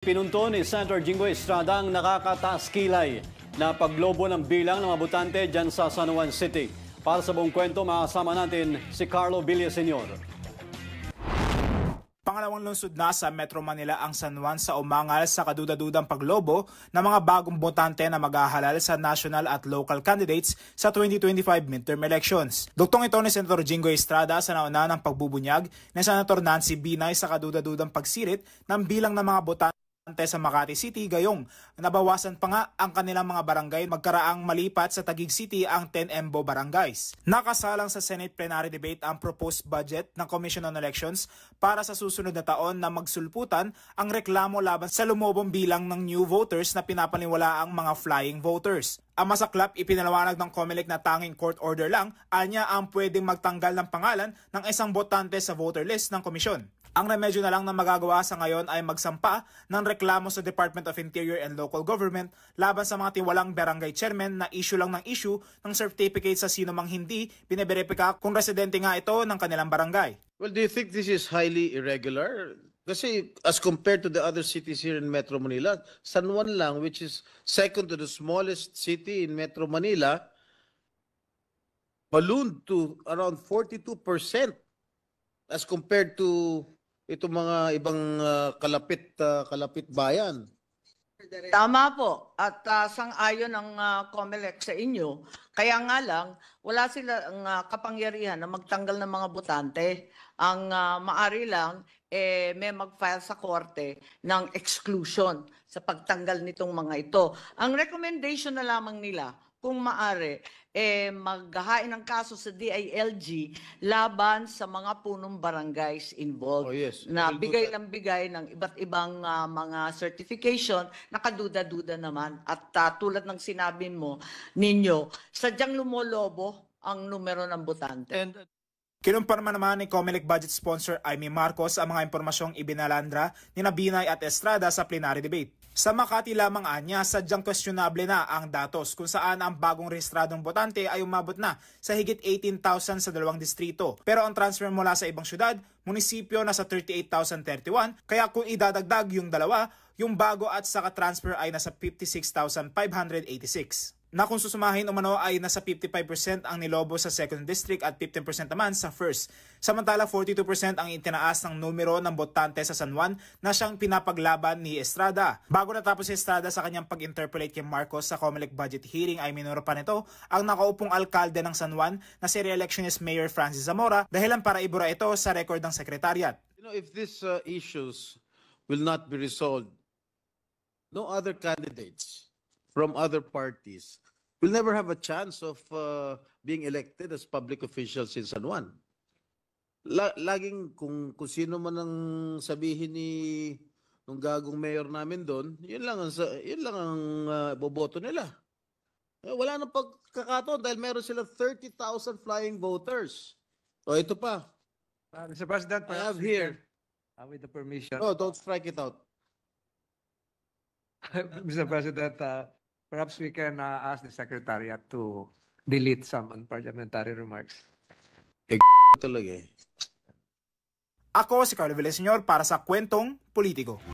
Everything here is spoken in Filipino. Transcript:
Pinunto ni Senator Jinggoy Estrada ang nakakataas kilay na paglobo ng bilang ng mga botante dyan sa San Juan City. Para sa buong kwento, makasama natin si Carlo Villaseñor. Pangalawang lungsod na sa Metro Manila ang San Juan sa umangal sa kaduda-dudang paglobo ng mga bagong botante na maghahalal sa national at local candidates sa 2025 midterm elections. Duktong ito ni Senator Jinggoy Estrada sa nauna ng pagbubunyag ni Senator Nancy Binay sa kaduda-dudang pagsirit ng bilang ng mga botante sa Makati City, gayong nabawasan pa nga ang kanilang mga barangay magkaraang malipat sa Taguig City ang 10 EMBO barangays. Nakasalang sa Senate plenary debate ang proposed budget ng Commission on Elections para sa susunod na taon na magsulputan ang reklamo laban sa lumobong bilang ng new voters na pinapaniwala ang mga flying voters. Ang masaklap, ipinalawanag ng COMELEC na tanging court order lang anya ang pwedeng magtanggal ng pangalan ng isang botante sa voter list ng komisyon. Ang remedyo na lang na magagawa sa ngayon ay magsampa ng reklamo sa Department of Interior and Local Government laban sa mga tiwalang barangay chairman na issue lang ng issue ng certificate sa sino mang hindi biniberipika kung residente nga ito ng kanilang barangay. Well, do you think this is highly irregular? Kasi as compared to the other cities here in Metro Manila, San Juan lang, which is second to the smallest city in Metro Manila, ballooned to around 42% as compared to itong mga ibang kalapit bayan. Tama po. At sang-ayon ang COMELEC sa inyo. Kaya nga lang, wala silang kapangyarihan na magtanggal ng mga botante. Ang maari lang, may mag-file sa korte ng exclusion sa pagtanggal nitong mga ito. Ang recommendation na lamang nila, kung maari, maghahain ng kaso sa DILG laban sa mga punong barangays involved. Oh, yes. Na bigay ng bigay ng iba't ibang mga certification na kaduda-duda naman. At tulad ng sinabi mo ninyo, sadyang lumolobo ang numero ng botante. Kinumpirma naman ni COMELEC budget sponsor Amy Marcos ang mga impormasyong ibinalandra ni Binay at Estrada sa plenary debate. Sa Makati lamang anya, sadyang questionable na ang datos kung saan ang bagong rehistradong botante ay umabot na sa higit 18,000 sa dalawang distrito. Pero ang transfer mula sa ibang syudad, munisipyo nasa 38,031, kaya kung idadagdag yung dalawa, yung bago at saka transfer ay nasa 56,586. Na kung susumahin umano ay nasa 55% ang nilobo sa 2nd District at 15% naman sa 1st. Samantala 42% ang itinaas ng numero ng botante sa San Juan na siyang pinapaglaban ni Estrada. Bago natapos si Estrada sa kanyang pag-interpolate kay Marcos sa COMELEC budget hearing ay minura pa nito ang nakaupong alkalde ng San Juan na si re-electionist Mayor Francis Zamora dahilan para ibura ito sa record ng sekretariat. You know, if these issues will not be resolved, no other candidates from other parties will never have a chance of being elected as public officials in San Juan. Laging kung sino man ang sabihin ni nung gagong mayor namin doon, yun lang ang boboto nila. Wala nang pagkakataon dahil meron sila 30,000 flying voters. O ito pa. Mr. President, I have here. With the permission. Oh, don't strike it out. Mr. President, perhaps we can ask the Secretariat to delete some unparliamentary remarks. Talaga eh. Ako si Carlo Villaseñor para sa Kwentong Politiko.